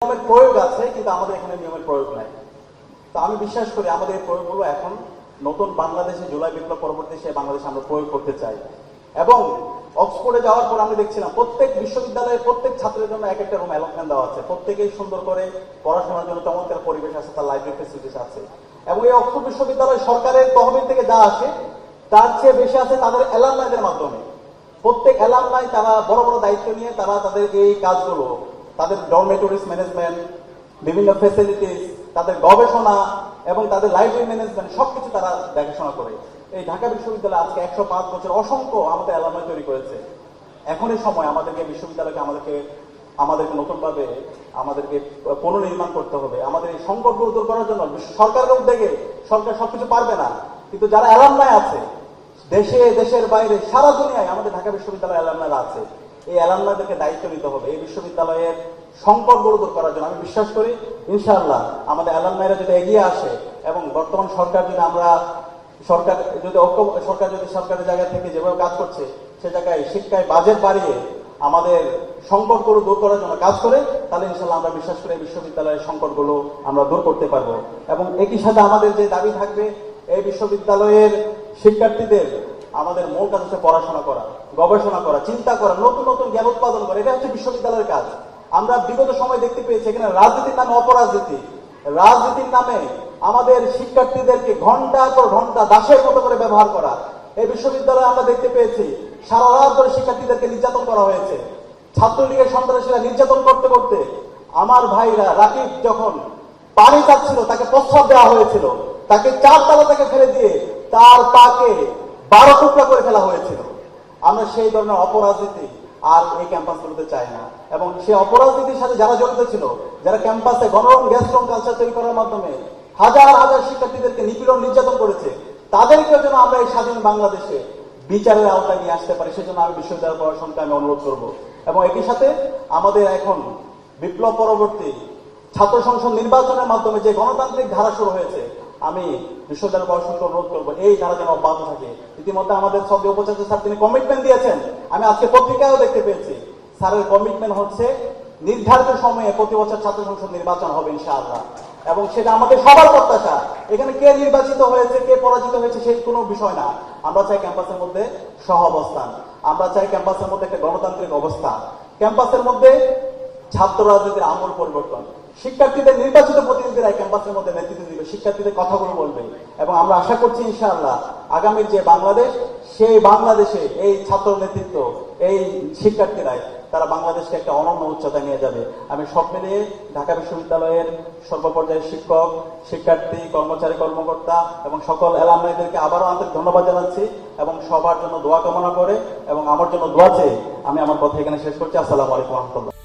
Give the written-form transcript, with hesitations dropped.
নিয়মের প্রয়োগ আছে, কিন্তু আমাদের এখানে নিয়মের প্রয়োগ নাই। তো আমি বিশ্বাস করি আমাদের এই প্রয়োগগুলো এখন নতুন বাংলাদেশে, জুলাই বিপ্লব পরবর্তী সে বাংলাদেশে আমরা প্রয়োগ করতে চাই। এবং অক্সফোর্ডে যাওয়ার পর আমি দেখছিলাম প্রত্যেক বিশ্ববিদ্যালয়ে প্রত্যেক ছাত্রের জন্য এক একটা রুম অ্যালটমেন্ট দেওয়া আছে, প্রত্যেকেই সুন্দর করে পড়াশোনার জন্য চমৎকার পরিবেশ আছে, তার লাইব্রেরি ফেসিলিটিস আছে। এবং এই অক্সফোর্ড বিশ্ববিদ্যালয় সরকারের তহবিল থেকে যা আসে তার চেয়ে বেশি আছে তাদের অ্যালামনাইদের মাধ্যমে। প্রত্যেক অ্যালামনাই তারা বড় বড় দায়িত্ব নিয়ে তারা তাদের এই কাজগুলো, তাদের ডরমেটরিজ ম্যানেজমেন্ট, বিভিন্ন ফেসিলিটিস, তাদের গবেষণা এবং তাদের লাইব্রেরি ম্যানেজমেন্ট সবকিছু তারা দেখাশোনা করে। এই ঢাকা বিশ্ববিদ্যালয় আজকে 105 বছর অসংখ্য আমাদের অ্যালামনাই তৈরি করেছে। এখনই সময় আমাদেরকে বিশ্ববিদ্যালয়কে আমাদেরকে নতুনভাবে আমাদেরকে পুনর্নির্মাণ করতে হবে। আমাদের এই সংকটগুলো দূর করার জন্য সরকারের উদ্যোগে সরকার সবকিছু পারবে না, কিন্তু যারা অ্যালামনাই আছে দেশে, দেশের বাইরে, সারা দুনিয়ায় আমাদের ঢাকা বিশ্ববিদ্যালয় অ্যালামনাইরা আছে। এই অ্যালামনাইদেরকে দায়িত্ব নিতে হবে এই বিশ্ববিদ্যালয়ের সংকটগুলো দূর করার জন্য। আমি বিশ্বাস করি ইনশাআল্লাহ আমাদের অ্যালামনাইরা যদি এগিয়ে আসে এবং বর্তমান সরকার যদি সরকারের জায়গা থেকে যেভাবে কাজ করছে সে জায়গায় শিক্ষায় বাজেট বাড়িয়ে আমাদের সংকটগুলো দূর করার জন্য কাজ করে, তাহলে ইনশাআল্লাহ আমরা বিশ্বাস করি বিশ্ববিদ্যালয়ের সংকটগুলো আমরা দূর করতে পারবো। এবং একই সাথে আমাদের যে দাবি থাকবে এই বিশ্ববিদ্যালয়ের শিক্ষার্থীদের আমাদের মূল কাজ হচ্ছে পড়াশোনা করা, গবেষণা করা, চিন্তা করা, নতুন নতুন জ্ঞান উৎপাদন করা। এটা হচ্ছে বিশ্ববিদ্যালয়ের কাজ। আমরা বিগত সময় দেখতে পেয়েছি এখানে রাজনীতির নামে অপরাজনীতি, রাজনীতির নামে আমাদের শিক্ষার্থীদেরকে ঘন্টার পর ঘন্টা দাসের মতো করে ব্যবহার করা। এই বিশ্ববিদ্যালয়ে আমরা দেখতে পেয়েছি সারা রাত ধরে শিক্ষার্থীদেরকে নির্যাতন করা হয়েছে। ছাত্রলীগের সন্ত্রাসীরা নির্যাতন করতে করতে আমার ভাইরা রাকিব যখন পানি চাচ্ছিল তাকে প্রস্তাব দেওয়া হয়েছিল, তাকে 4 তলা থেকে ফেলে দিয়ে তার পাকে 12 টুকরা করে ফেলা হয়েছিল। আমরা সেই ধরনের অপরাজনীতি আর এই ক্যাম্পাসগুলোতে চাই না। এবং সেই অপরাজনীতির সাথে যারা জড়িত ছিল, যারা ক্যাম্পাসে গণরম গ্যাস্ট্রম কালচার তৈরি করার মাধ্যমে হাজার হাজার শিক্ষার্থীদেরকে নিপীড়ন নির্যাতন করেছে, তাদেরকেও যেন আমরা এই স্বাধীন বাংলাদেশে বিচারের আওতায় নিয়ে আসতে পারি, সেজন্য আমি বিশ্ববিদ্যালয় প্রশাসনকে আমি অনুরোধ করব। এবং একই সাথে আমাদের এখন বিপ্লব পরবর্তী ছাত্র সংসদ নির্বাচনের মাধ্যমে যে গণতান্ত্রিক ধারা শুরু হয়েছে, আমি বিশ্ববিদ্যালয় প্রশাসনকে অনুরোধ করবো এই ধারা যেন অব্যাহত থাকে। ইতিমধ্যে আমাদের সবচেয়ে উপাচার্য স্যার তিনি কমিটমেন্ট দিয়েছেন, আমি আজকে পত্রিকায়ও দেখতে পেয়েছি স্যারের কমিটমেন্ট হচ্ছে নির্ধারিত সময়ে প্রতি বছর ছাত্র সংসদ নির্বাচন হবে ইনশাআল্লাহ। এবং সেটা আমাদের সবার প্রত্যাশা। এখানে কে নির্বাচিত হয়েছে, কে পরাজিত হয়েছে সেই কোনো বিষয় না। আমরা চাই ক্যাম্পাসের মধ্যে সহ অবস্থান, আমরা চাই ক্যাম্পাসের মধ্যে একটা গণতান্ত্রিক অবস্থা, ক্যাম্পাসের মধ্যে ছাত্র রাজনীতির আমূল পরিবর্তন। শিক্ষার্থীদের নির্বাচিত প্রতিনিধিরা ক্যাম্পাসের মধ্যে নেতৃত্ব দিবে, শিক্ষার্থীদের কথাগুলো বলবে। এবং আমরা আশা করছি ইনশাআল্লাহ আগামীর যে বাংলাদেশ, সেই বাংলাদেশে এই ছাত্র নেতৃত্ব, এই শিক্ষার্থীরাই তারা বাংলাদেশকে একটা অনন্য উচ্চতায় নিয়ে যাবে। আমি সব মিলিয়ে ঢাকা বিশ্ববিদ্যালয়ের সর্বপর্যায়ের শিক্ষক, শিক্ষার্থী, কর্মচারী, কর্মকর্তা এবং সকল অ্যালামনাইদেরকে আবারও আন্তরিক ধন্যবাদ জানাচ্ছি এবং সবার জন্য দোয়া কামনা করে এবং আমার জন্য দোয়া চেয়ে আমি আমার কথা এখানে শেষ করছি। আসসালামু আলাইকুম ওয়া রাহমাতুল্লাহ।